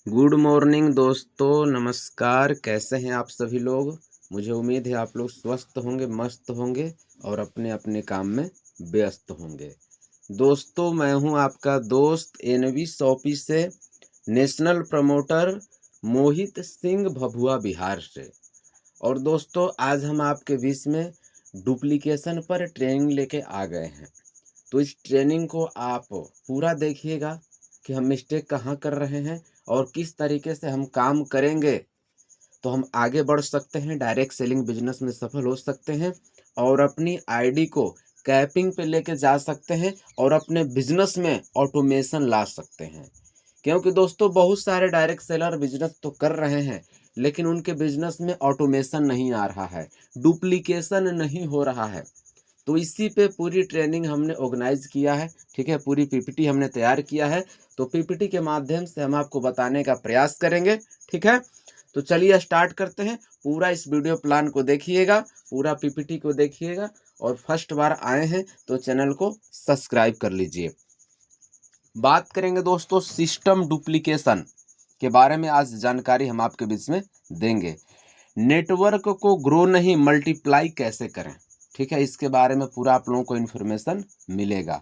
Good morning दोस्तों, नमस्कार। कैसे हैं आप सभी लोग। मुझे उम्मीद है आप लोग स्वस्थ होंगे, मस्त होंगे और अपने अपने काम में व्यस्त होंगे। दोस्तों, मैं हूं आपका दोस्त एनवी शॉपी से, नेशनल प्रमोटर मोहित सिंह, भभुआ बिहार से। और दोस्तों, आज हम आपके बीच में डुप्लीकेशन पर ट्रेनिंग लेके आ गए हैं। तो इस ट्रेनिंग को आप पूरा देखिएगा कि हम मिस्टेक कहाँ कर रहे हैं और किस तरीके से हम काम करेंगे तो हम आगे बढ़ सकते हैं, डायरेक्ट सेलिंग बिजनेस में सफल हो सकते हैं और अपनी आईडी को कैपिंग पे लेके जा सकते हैं और अपने बिजनेस में ऑटोमेशन ला सकते हैं। क्योंकि दोस्तों, बहुत सारे डायरेक्ट सेलर बिजनेस तो कर रहे हैं लेकिन उनके बिजनेस में ऑटोमेशन नहीं आ रहा है, डुप्लीकेशन नहीं हो रहा है। तो इसी पे पूरी ट्रेनिंग हमने ऑर्गेनाइज किया है। ठीक है, पूरी पीपीटी हमने तैयार किया है। तो पीपीटी के माध्यम से हम आपको बताने का प्रयास करेंगे। ठीक है, तो चलिए स्टार्ट करते हैं। पूरा इस वीडियो प्लान को देखिएगा, पूरा पीपीटी को देखिएगा और फर्स्ट बार आए हैं तो चैनल को सब्सक्राइब कर लीजिए। बात करेंगे दोस्तों सिस्टम डुप्लीकेशन के बारे में। आज जानकारी हम आपके बीच में देंगे। नेटवर्क को ग्रो नहीं मल्टीप्लाई कैसे करें, ठीक है, इसके बारे में पूरा आप लोगों को इन्फॉर्मेशन मिलेगा।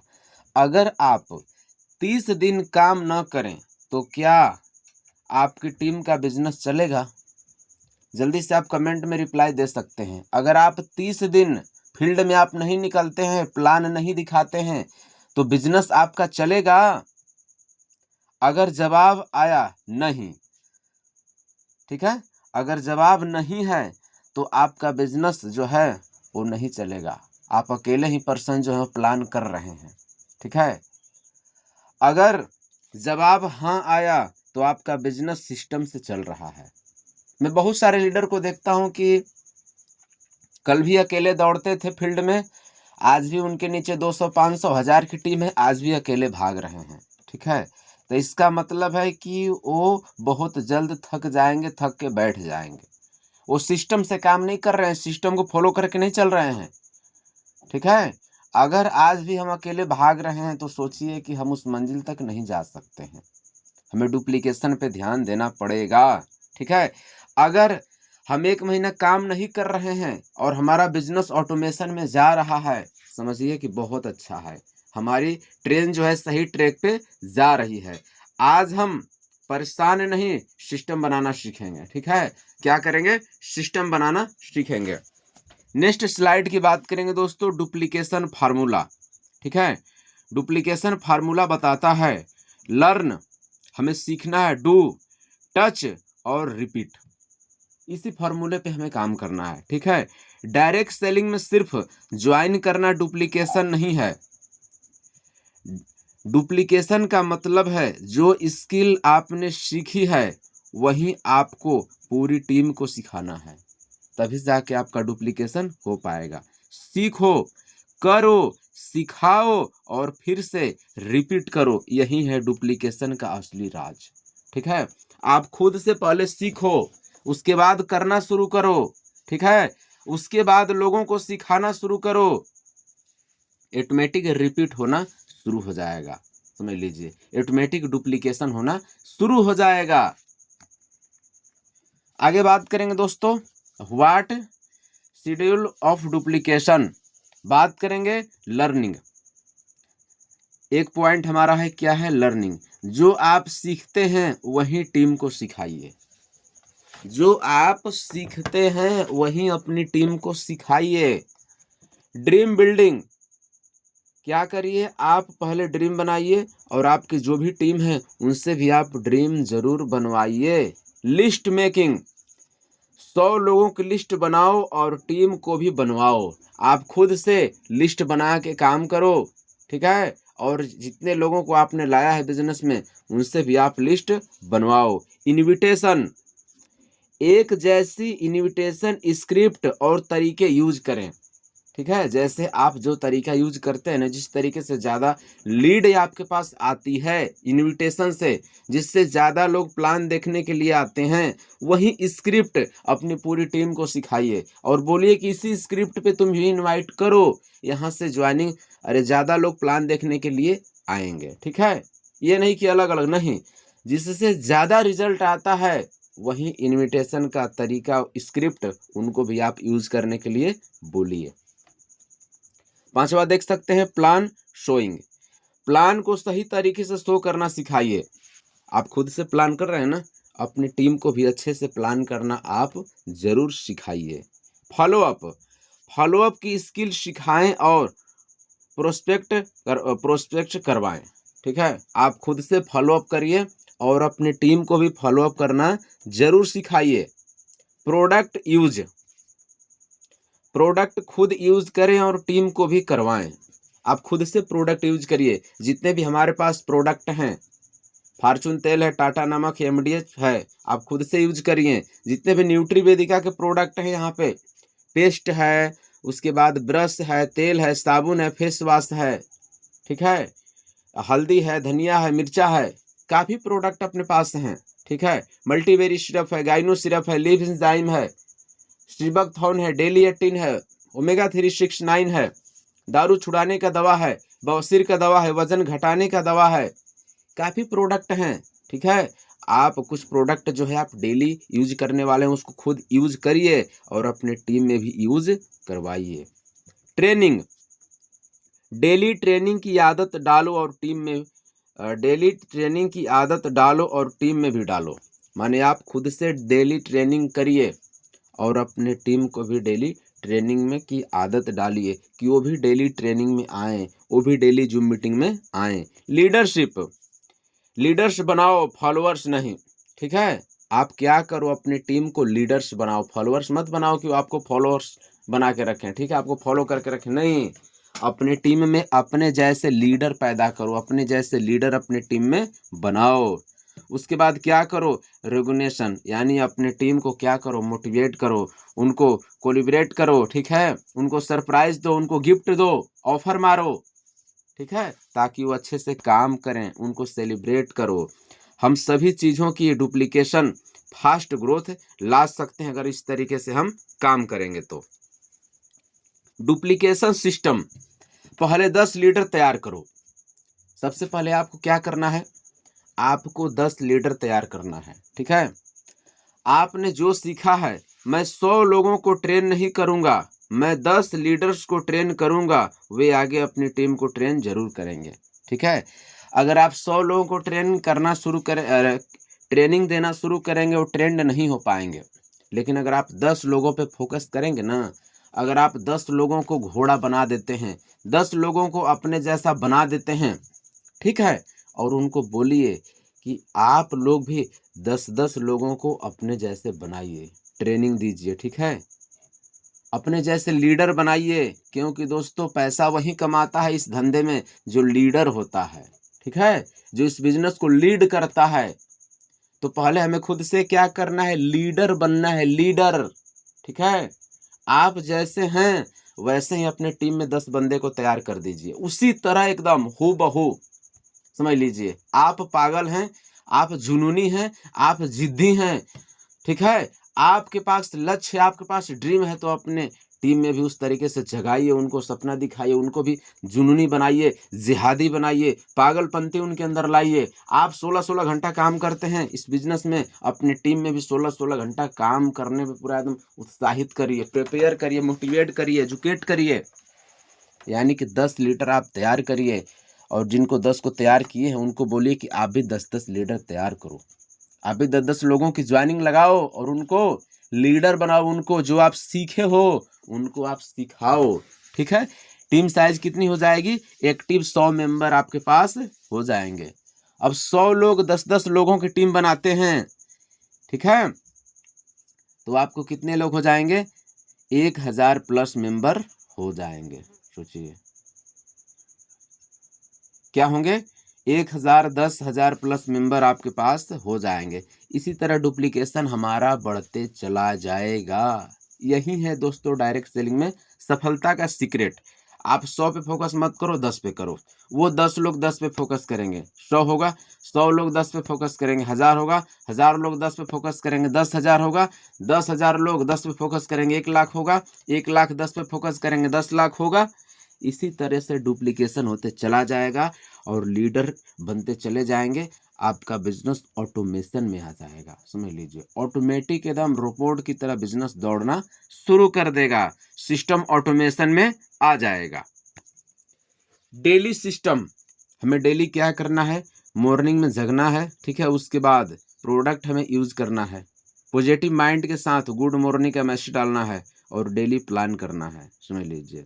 अगर आप 30 दिन काम ना करें तो क्या आपकी टीम का बिजनेस चलेगा? जल्दी से आप कमेंट में रिप्लाई दे सकते हैं। अगर आप 30 दिन फील्ड में आप नहीं निकलते हैं, प्लान नहीं दिखाते हैं, तो बिजनेस आपका चलेगा? अगर जवाब आया नहीं, ठीक है, अगर जवाब नहीं है तो आपका बिजनेस जो है वो नहीं चलेगा। आप अकेले ही पर्सन जो है प्लान कर रहे हैं। ठीक है, अगर जवाब हाँ आया तो आपका बिजनेस सिस्टम से चल रहा है। मैं बहुत सारे लीडर को देखता हूं कि कल भी अकेले दौड़ते थे फील्ड में, आज भी उनके नीचे 200, 500, 1000 की टीम है, आज भी अकेले भाग रहे हैं। ठीक है, तो इसका मतलब है कि वो बहुत जल्द थक जाएंगे, थक के बैठ जाएंगे। वो सिस्टम से काम नहीं कर रहे हैं, सिस्टम को फॉलो करके नहीं चल रहे हैं। ठीक है, अगर आज भी हम अकेले भाग रहे हैं तो सोचिए कि हम उस मंजिल तक नहीं जा सकते हैं। हमें डुप्लीकेशन पे ध्यान देना पड़ेगा। ठीक है, अगर हम 1 महीना काम नहीं कर रहे हैं और हमारा बिजनेस ऑटोमेशन में जा रहा है, समझिए कि बहुत अच्छा है। हमारी ट्रेन जो है सही ट्रैक पे जा रही है। आज हम परेशान नहीं, सिस्टम बनाना सीखेंगे। ठीक है, क्या करेंगे? सिस्टम बनाना सीखेंगे। नेक्स्ट स्लाइड की बात करेंगे दोस्तों, डुप्लीकेशन फार्मूला। ठीक है, डुप्लीकेशन फार्मूला बताता है लर्न, हमें सीखना है, डू, टच और रिपीट। इसी फार्मूले पे हमें काम करना है। ठीक है, डायरेक्ट सेलिंग में सिर्फ ज्वाइन करना डुप्लीकेशन नहीं है। डुप्लीकेशन का मतलब है जो स्किल आपने सीखी है वही आपको पूरी टीम को सिखाना है, तभी जाके आपका डुप्लीकेशन हो पाएगा। सीखो, करो, सिखाओ और फिर से रिपीट करो, यही है डुप्लीकेशन का असली राज। ठीक है, आप खुद से पहले सीखो, उसके बाद करना शुरू करो। ठीक है, उसके बाद लोगों को सिखाना शुरू करो, ऑटोमेटिक रिपीट होना शुरू हो जाएगा। समझ लीजिए, ऑटोमेटिक डुप्लीकेशन होना शुरू हो जाएगा। आगे बात करेंगे दोस्तों, व्हाट शेड्यूल ऑफ डुप्लीकेशन। बात करेंगे लर्निंग। एक पॉइंट हमारा है, क्या है? लर्निंग। जो आप सीखते हैं वही टीम को सिखाइए। जो आप सीखते हैं वही अपनी टीम को सिखाइए। ड्रीम बिल्डिंग, क्या करिए? आप पहले ड्रीम बनाइए और आपकी जो भी टीम है उनसे भी आप ड्रीम जरूर बनवाइए। लिस्ट मेकिंग, 100 लोगों की लिस्ट बनाओ और टीम को भी बनवाओ। आप खुद से लिस्ट बना के काम करो। ठीक है, और जितने लोगों को आपने लाया है बिजनेस में उनसे भी आप लिस्ट बनवाओ। इनविटेशन, एक जैसी इनविटेशन स्क्रिप्ट और तरीके यूज करें। ठीक है, जैसे आप जो तरीका यूज करते हैं ना, जिस तरीके से ज़्यादा लीड आपके पास आती है इनविटेशन से, जिससे ज़्यादा लोग प्लान देखने के लिए आते हैं, वही स्क्रिप्ट अपनी पूरी टीम को सिखाइए और बोलिए कि इसी स्क्रिप्ट पे तुम भी इनवाइट करो, यहाँ से ज्वाइनिंग, अरे ज़्यादा लोग प्लान देखने के लिए आएंगे। ठीक है, ये नहीं कि अलग अलग, नहीं, जिससे ज़्यादा रिजल्ट आता है वही इन्विटेशन का तरीका स्क्रिप्ट उनको भी आप यूज़ करने के लिए बोलिए। 5वां देख सकते हैं प्लान शोइंग। प्लान को सही तरीके से शो करना सिखाइए। आप खुद से प्लान कर रहे हैं ना, अपनी टीम को भी अच्छे से प्लान करना आप ज़रूर सिखाइए। फॉलोअप, फॉलोअप की स्किल सिखाएं और प्रोस्पेक्ट करवाएं। ठीक है, आप खुद से फॉलोअप करिए और अपनी टीम को भी फॉलोअप करना ज़रूर सिखाइए। प्रोडक्ट यूज, प्रोडक्ट खुद यूज़ करें और टीम को भी करवाएं। आप खुद से प्रोडक्ट यूज करिए। जितने भी हमारे पास प्रोडक्ट हैं, फॉर्चून तेल है, टाटा नमक है, एमडीएच है, आप खुद से यूज करिए। जितने भी न्यूट्री वेदिका के प्रोडक्ट हैं यहाँ पे, पेस्ट है, उसके बाद ब्रश है, तेल है, साबुन है, फेस वॉश है, ठीक है, हल्दी है, धनिया है, मिर्चा है, काफ़ी प्रोडक्ट अपने पास हैं। ठीक है, मल्टीबेरी सिरप है, गाइनो सिरप है, लिव एंजाइम है, स्ट्रीबकथॉन है, डेली 18 है, ओमेगा 369 है, दारू छुड़ाने का दवा है, बवासीर का दवा है, वजन घटाने का दवा है, काफ़ी प्रोडक्ट हैं। ठीक है, आप कुछ प्रोडक्ट जो है आप डेली यूज करने वाले हैं उसको खुद यूज करिए और अपने टीम में भी यूज करवाइए। ट्रेनिंग, डेली ट्रेनिंग की आदत डालो और टीम में डेली ट्रेनिंग की आदत डालो और टीम में भी डालो। माने आप खुद से डेली ट्रेनिंग करिए और अपने टीम को भी डेली ट्रेनिंग में की आदत डालिए कि वो भी डेली ट्रेनिंग में आएँ, वो भी डेली जूम मीटिंग में आएँ। लीडरशिप, लीडर्स बनाओ, फॉलोअर्स नहीं। ठीक है, आप क्या करो, अपनी टीम को लीडर्स बनाओ, फॉलोअर्स मत बनाओ कि वो आपको फॉलोअर्स बना के रखें। ठीक है, आपको फॉलो करके रखें, नहीं, अपने टीम में अपने जैसे लीडर पैदा करो, अपने जैसे लीडर अपने टीम में बनाओ। उसके बाद क्या करो, रेगुनेशन, यानी अपने टीम को क्या करो, मोटिवेट करो, उनको कोलिब्रेट करो। ठीक है, उनको सरप्राइज दो, उनको गिफ्ट दो, ऑफर मारो। ठीक है, ताकि वो अच्छे से काम करें, उनको सेलिब्रेट करो। हम सभी चीज़ों की डुप्लीकेशन फास्ट ग्रोथ ला सकते हैं अगर इस तरीके से हम काम करेंगे तो। डुप्लीकेशन सिस्टम, पहले 10 लीडर तैयार करो। सबसे पहले आपको क्या करना है, आपको 10 लीडर तैयार करना है। ठीक है, आपने जो सीखा है, मैं 100 लोगों को ट्रेन नहीं करूंगा, मैं 10 लीडर्स को ट्रेन करूंगा, वे आगे अपनी टीम को ट्रेन जरूर करेंगे। ठीक है, अगर आप 100 लोगों को ट्रेन करना शुरू करें, ट्रेनिंग देना शुरू करेंगे, वो ट्रेंड नहीं हो पाएंगे। लेकिन अगर आप 10 लोगों पे फोकस करेंगे ना, अगर आप 10 लोगों को घोड़ा बना देते हैं, 10 लोगों को अपने जैसा बना देते हैं, ठीक है, और उनको बोलिए कि आप लोग भी 10-10 लोगों को अपने जैसे बनाइए, ट्रेनिंग दीजिए। ठीक है, अपने जैसे लीडर बनाइए, क्योंकि दोस्तों पैसा वही कमाता है इस धंधे में जो लीडर होता है। ठीक है, जो इस बिजनेस को लीड करता है। तो पहले हमें खुद से क्या करना है, लीडर बनना है, लीडर। ठीक है, आप जैसे हैं वैसे ही अपने टीम में 10 बंदे को तैयार कर दीजिए, उसी तरह एकदम हूबहू। समझ लीजिए, आप पागल हैं, आप जुनूनी हैं, आप जिद्दी हैं। ठीक है, आपके पास लक्ष्य है, आपके पास ड्रीम है, तो अपने टीम में भी उस तरीके से जगाइए, उनको सपना दिखाइए, उनको भी जुनूनी बनाइए, जिहादी बनाइए, पागलपंती उनके अंदर लाइए। आप 16-16 घंटा काम करते हैं इस बिजनेस में, अपने टीम में भी 16-16 घंटा काम करने में पूरा एकदम उत्साहित करिए, प्रिपेयर करिए, मोटिवेट करिए, एजुकेट करिए। यानी कि 10 लीडर आप तैयार करिए और जिनको 10 को तैयार किए हैं उनको बोलिए कि आप भी 10-10 लीडर तैयार करो। आप भी 10-10 लोगों की ज्वाइनिंग लगाओ और उनको लीडर बनाओ, उनको जो आप सीखे हो उनको आप सिखाओ। ठीक है, टीम साइज कितनी हो जाएगी, एक्टिव 100 मेंबर आपके पास हो जाएंगे। अब 100 लोग 10-10 लोगों की टीम बनाते हैं, ठीक है, तो आपको कितने लोग हो जाएंगे, 1000 प्लस मेंबर हो जाएंगे। सोचिए क्या होंगे, 1000 10,000 प्लस मेंबर आपके पास हो जाएंगे। इसी तरह डुप्लीकेशन हमारा बढ़ते चला जाएगा। यही है दोस्तों डायरेक्ट सेलिंग में सफलता का सीक्रेट। आप 100 पे फोकस मत करो, 10 पे करो। वो 10 लोग 10 पे फोकस करेंगे, 100 होगा, 100 लोग 10 पे फोकस करेंगे, 1000 होगा, 1000 लोग 10 पे फोकस करेंगे, 10,000 होगा, 10,000 लोग 10 पे फोकस करेंगे, 1 लाख होगा, 1 लाख 10 पे फोकस करेंगे, 10 लाख होगा। इसी तरह से डुप्लीकेशन होते चला जाएगा और लीडर बनते चले जाएंगे। आपका बिजनेस ऑटोमेशन में आ जाएगा। समझ लीजिए, ऑटोमेटिक एकदम रोबोट की तरह बिजनेस दौड़ना शुरू कर देगा, सिस्टम ऑटोमेशन में आ जाएगा। डेली सिस्टम, हमें डेली क्या करना है, मॉर्निंग में जगना है, ठीक है, उसके बाद प्रोडक्ट हमें यूज करना है, पॉजिटिव माइंड के साथ गुड मॉर्निंग का मैसेज डालना है और डेली प्लान करना है। समझ लीजिए,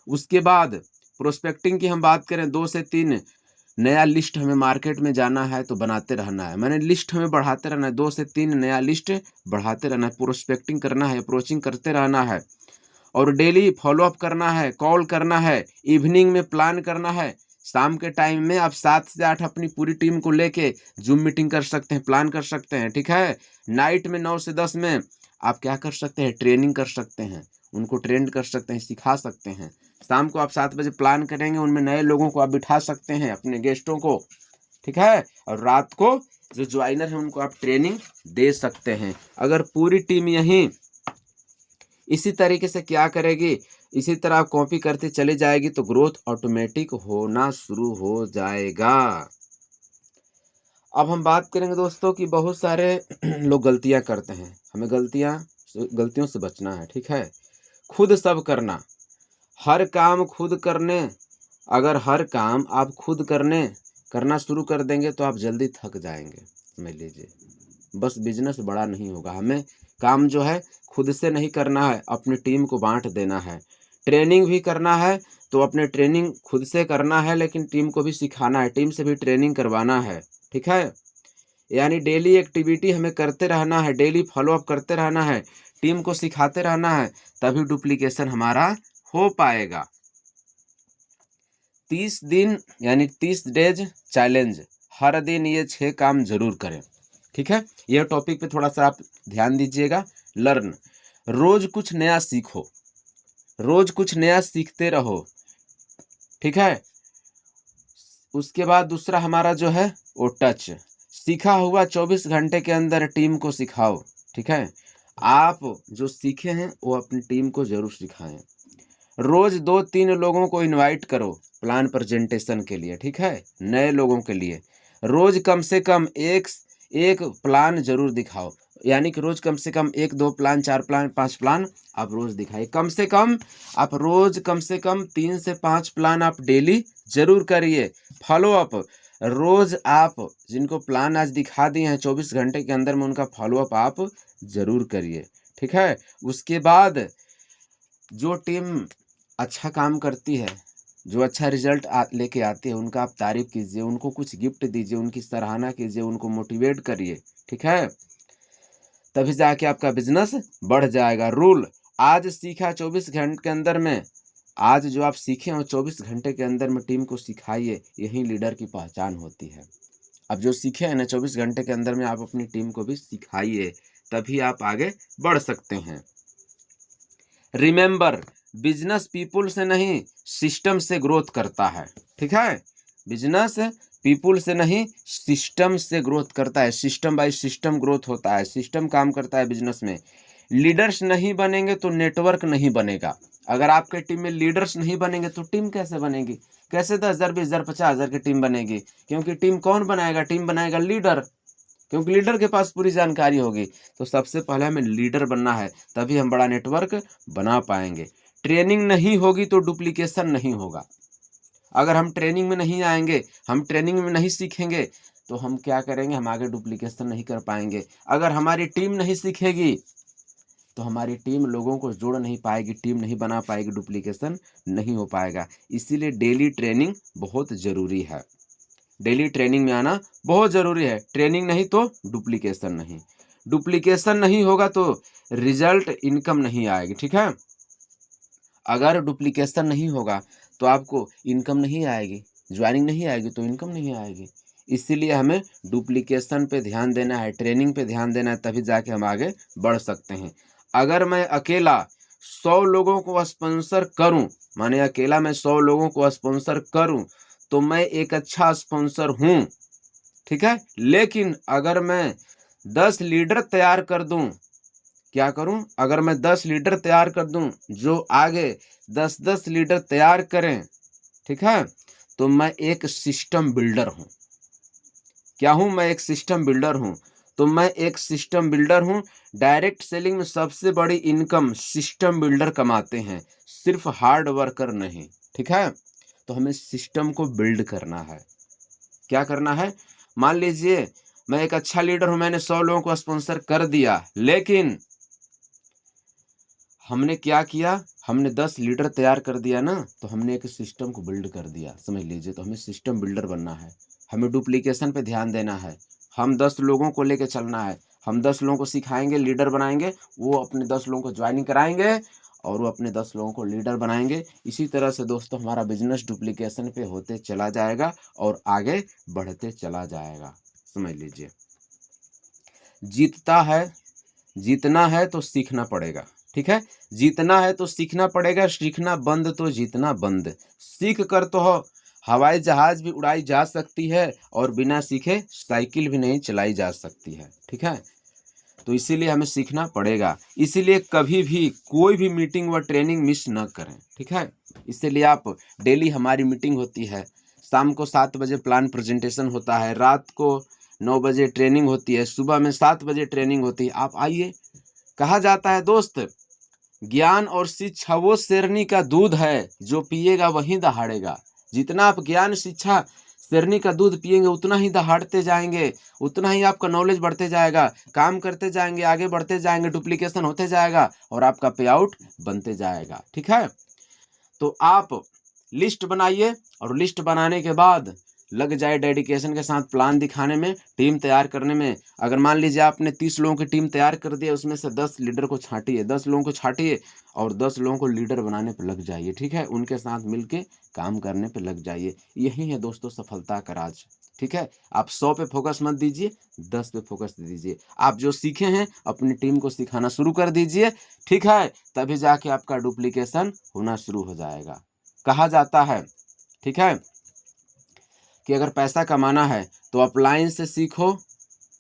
उसके बाद प्रोस्पेक्टिंग की हम बात करें, 2 से 3 नया लिस्ट हमें मार्केट में जाना है तो बनाते रहना है, मैंने लिस्ट हमें बढ़ाते रहना है, 2 से 3 नया लिस्ट बढ़ाते रहना है, प्रोस्पेक्टिंग करना है, अप्रोचिंग करते रहना है और डेली फॉलोअप करना है, कॉल करना है, इवनिंग में प्लान करना है। शाम के टाइम में आप 7 से 8 अपनी पूरी टीम को लेके जूम मीटिंग कर सकते हैं, प्लान कर सकते हैं, ठीक है। नाइट में 9 से 10 में आप क्या कर सकते हैं, ट्रेनिंग कर सकते हैं, उनको ट्रेंड कर सकते हैं, सिखा सकते हैं। शाम को आप 7 बजे प्लान करेंगे, उनमें नए लोगों को आप बिठा सकते हैं, अपने गेस्टों को, ठीक है। और रात को जो ज्वाइनर है उनको आप ट्रेनिंग दे सकते हैं। अगर पूरी टीम यहीं इसी तरीके से क्या करेगी, इसी तरह कॉपी करते चले जाएगी तो ग्रोथ ऑटोमेटिक होना शुरू हो जाएगा। अब हम बात करेंगे दोस्तों कि बहुत सारे लोग गलतियां करते हैं, हमें गलतियों से बचना है, ठीक है। खुद सब करना, हर काम खुद करने, अगर हर काम आप खुद करना शुरू कर देंगे तो आप जल्दी थक जाएंगे। समझ लीजिए, बस बिजनेस बड़ा नहीं होगा, हमें काम जो है खुद से नहीं करना है, अपनी टीम को बांट देना है। ट्रेनिंग भी करना है तो अपने ट्रेनिंग खुद से करना है, लेकिन टीम को भी सिखाना है, टीम से भी ट्रेनिंग करवाना है, ठीक है। यानी डेली एक्टिविटी हमें करते रहना है, डेली फॉलोअप करते रहना है, टीम को सिखाते रहना है, तभी डुप्लीकेशन हमारा हो पाएगा। 30 दिन यानी 30 डेज चैलेंज, हर दिन ये 6 काम जरूर करें, ठीक है। यह टॉपिक पे थोड़ा सा आप ध्यान दीजिएगा। लर्न, रोज कुछ नया सीखो, रोज कुछ नया सीखते रहो, ठीक है। उसके बाद दूसरा हमारा जो है वो टच, सीखा हुआ 24 घंटे के अंदर टीम को सिखाओ, ठीक है। आप जो सीखे हैं वो अपनी टीम को जरूर सिखाएं। रोज 2-3 लोगों को इनवाइट करो प्लान प्रेजेंटेशन के लिए, ठीक है, नए लोगों के लिए। रोज कम से कम एक प्लान जरूर दिखाओ, यानी कि रोज कम से कम 1-2 प्लान, 4 प्लान, 5 प्लान आप रोज दिखाइए। कम से कम आप रोज कम से कम 3 से 5 प्लान आप डेली जरूर करिए। फॉलो अप, रोज आप जिनको प्लान आज दिखा दिए हैं 24 घंटे के अंदर में उनका फॉलोअप आप जरूर करिए, ठीक है। उसके बाद जो टीम अच्छा काम करती है, जो अच्छा रिजल्ट लेके आती है, उनका आप तारीफ कीजिए, उनको कुछ गिफ्ट दीजिए, उनकी सराहना कीजिए, उनको मोटिवेट करिए, ठीक है। तभी जाके आपका बिजनेस बढ़ जाएगा। रूल, आज सीखा 24 घंटे के अंदर में, आज जो आप सीखे हो 24 घंटे के अंदर में टीम को सिखाइए, यही लीडर की पहचान होती है। अब जो सीखे हैं ना 24 घंटे के अंदर में आप अपनी टीम को भी सिखाइए, तभी आप आगे बढ़ सकते हैं। रिमेंबर, बिजनेस पीपुल से नहीं सिस्टम से ग्रोथ करता है, ठीक है। बिजनेस पीपुल से नहीं सिस्टम से ग्रोथ करता है, सिस्टम बाय सिस्टम ग्रोथ होता है, सिस्टम काम करता है बिजनेस में। लीडर्स नहीं बनेंगे तो नेटवर्क नहीं बनेगा। अगर आपके टीम में लीडर्स नहीं बनेंगे तो टीम कैसे बनेगी, कैसे 10,000, 20,000, 50,000 की टीम बनेगी, क्योंकि टीम कौन बनाएगा, टीम बनाएगा लीडर, क्योंकि लीडर के पास पूरी जानकारी होगी। तो सबसे पहले हमें लीडर बनना है, तभी हम बड़ा नेटवर्क बना पाएंगे। ट्रेनिंग नहीं होगी तो डुप्लीकेशन नहीं होगा। अगर हम ट्रेनिंग में नहीं आएंगे, हम ट्रेनिंग में नहीं सीखेंगे तो हम क्या करेंगे, हम आगे डुप्लीकेशन नहीं कर पाएंगे। अगर हमारी टीम नहीं सीखेगी तो हमारी टीम लोगों को जोड़ नहीं पाएगी, टीम नहीं बना पाएगी, डुप्लीकेशन नहीं हो पाएगा। इसीलिए डेली ट्रेनिंग बहुत ज़रूरी है, डेली ट्रेनिंग में आना बहुत ज़रूरी है। ट्रेनिंग नहीं तो डुप्लीकेशन नहीं, डुप्लीकेशन नहीं होगा तो रिजल्ट, इनकम नहीं आएगी, ठीक है। अगर डुप्लीकेशन नहीं होगा तो आपको इनकम नहीं आएगी, ज्वाइनिंग नहीं आएगी तो इनकम नहीं आएगी। इसीलिए हमें डुप्लीकेशन पे ध्यान देना है, ट्रेनिंग पे ध्यान देना है, तभी जाके हम आगे बढ़ सकते हैं। अगर मैं अकेला 100 लोगों को स्पॉन्सर करूं, माने अकेला मैं 100 लोगों को स्पॉन्सर करूं तो मैं एक अच्छा स्पॉन्सर हूं, ठीक है। लेकिन अगर मैं 10 लीडर तैयार कर दूं, क्या करूं, अगर मैं 10 लीडर तैयार कर दूं जो आगे 10-10 लीडर तैयार करें, ठीक है, तो मैं एक सिस्टम बिल्डर हूं। क्या हूँ? मैं एक सिस्टम बिल्डर हूँ। तो मैं एक सिस्टम बिल्डर हूँ। डायरेक्ट सेलिंग में सबसे बड़ी इनकम सिस्टम बिल्डर कमाते हैं, सिर्फ हार्ड वर्कर नहीं। ठीक है? तो हमें सिस्टम को बिल्ड करना है। क्या करना है? मान लीजिए मैं एक अच्छा लीडर हूँ, मैंने 100 लोगों को स्पॉन्सर कर दिया, लेकिन हमने क्या किया? हमने 10 लीडर तैयार कर दिया ना, तो हमने एक सिस्टम को बिल्ड कर दिया, समझ लीजिए। तो हमें सिस्टम बिल्डर बनना है, हमें डुप्लीकेशन पे ध्यान देना है, हम 10 लोगों को लेके चलना है, हम 10 लोगों को सिखाएंगे, लीडर बनाएंगे, वो अपने 10 लोगों को ज्वाइनिंग कराएंगे और वो अपने 10 लोगों को लीडर बनाएंगे। इसी तरह से दोस्तों हमारा बिजनेस डुप्लीकेशन पे होते चला जाएगा और आगे बढ़ते चला जाएगा, समझ लीजिए। जीतना है तो सीखना पड़ेगा। ठीक है? जीतना है तो सीखना पड़ेगा, सीखना बंद तो जीतना बंद। सीख कर तो हवाई जहाज भी उड़ाई जा सकती है और बिना सीखे साइकिल भी नहीं चलाई जा सकती है। ठीक है? तो इसीलिए हमें सीखना पड़ेगा। इसीलिए कभी भी कोई भी मीटिंग व ट्रेनिंग मिस न करें। ठीक है? इसीलिए आप डेली हमारी मीटिंग होती है, शाम को 7 बजे प्लान प्रेजेंटेशन होता है, रात को 9 बजे ट्रेनिंग होती है, सुबह में 7 बजे ट्रेनिंग होती है। आप आइए। कहा जाता है दोस्त, ज्ञान और शिक्षा वो शेरनी का दूध है, जो पिएगा वही दहाड़ेगा। जितना आप ज्ञान शिक्षा शेरनी का दूध पिएंगे उतना ही दहाड़ते जाएंगे, उतना ही आपका नॉलेज बढ़ते जाएगा, काम करते जाएंगे, आगे बढ़ते जाएंगे, डुप्लीकेशन होते जाएगा और आपका पे आउट बनते जाएगा। ठीक है? तो आप लिस्ट बनाइए और लिस्ट बनाने के बाद लग जाए डेडिकेशन के साथ प्लान दिखाने में, टीम तैयार करने में। अगर मान लीजिए आपने 30 लोगों की टीम तैयार कर दी है, उसमें से 10 लीडर को छांटिए, 10 लोगों को छांटिए और 10 लोगों को लीडर बनाने पर लग जाइए। ठीक है? उनके साथ मिलके काम करने पर लग जाइए। यही है दोस्तों सफलता का राज। ठीक है? आप 100 पे फोकस मत दीजिए, 10 पे फोकस दीजिए। आप जो सीखे हैं अपनी टीम को सिखाना शुरू कर दीजिए। ठीक है? तभी जाके आपका डुप्लीकेशन होना शुरू हो जाएगा। कहा जाता है, ठीक है, कि अगर पैसा कमाना है तो अपलाइन से सीखो।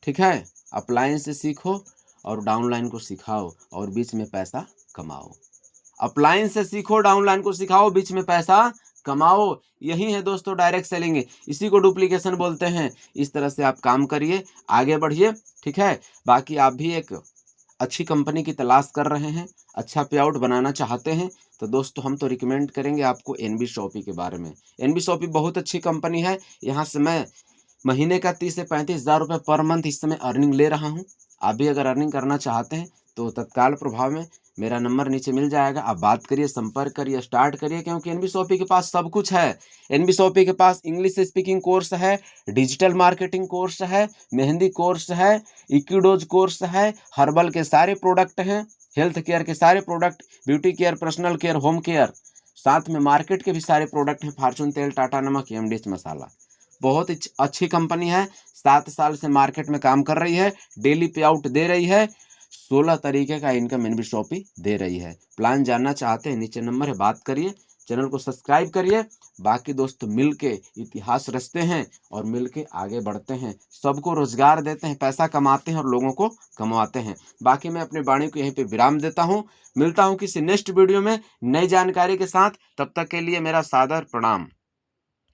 ठीक है? अपलाइन से सीखो और डाउनलाइन को सिखाओ और बीच में पैसा कमाओ। अपलाइन से सीखो, डाउनलाइन को सिखाओ, बीच में पैसा कमाओ। यही है दोस्तों डायरेक्ट सेलिंग, इसी को डुप्लीकेशन बोलते हैं। इस तरह से आप काम करिए, आगे बढ़िए। ठीक है? बाकी आप भी एक अच्छी कंपनी की तलाश कर रहे हैं, अच्छा पे आउट बनाना चाहते हैं, तो दोस्तों हम तो रिकमेंड करेंगे आपको एनबी शॉपी के बारे में। एनबी शॉपी बहुत अच्छी कंपनी है। यहाँ से मैं महीने का 30 से 35 हज़ार रुपये पर मंथ इस समय अर्निंग ले रहा हूँ। आप भी अगर अर्निंग करना चाहते हैं तो तत्काल प्रभाव में मेरा नंबर नीचे मिल जाएगा, आप बात करिए, संपर्क करिए, स्टार्ट करिए, क्योंकि एनबी शॉपी के पास सब कुछ है। एनबी शॉपी के पास इंग्लिश स्पीकिंग कोर्स है, डिजिटल मार्केटिंग कोर्स है, मेहंदी कोर्स है, इक्विडोज कोर्स है, हर्बल के सारे प्रोडक्ट हैं, हेल्थ केयर के सारे product, beauty care, personal care, home care, साथ में मार्केट के भी सारे प्रोडक्ट हैं, फॉर्चून तेल, टाटा नमक, एमडीएच मसाला। बहुत अच्छी कंपनी है, 7 साल से मार्केट में काम कर रही है, डेली पे आउट दे रही है, 16 तरीके का इनकम एनबी शॉपी दे रही है। प्लान जानना चाहते हैं, नीचे नंबर है, बात करिए, चैनल को सब्सक्राइब करिए। बाकी दोस्त मिलके इतिहास रचते हैं और मिलके आगे बढ़ते हैं, सबको रोजगार देते हैं, पैसा कमाते हैं और लोगों को कमाते हैं। बाकी मैं अपनी वाणी को यहीं पे विराम देता हूँ। मिलता हूँ किसी नेक्स्ट वीडियो में नई जानकारी के साथ। तब तक के लिए मेरा सादर प्रणाम।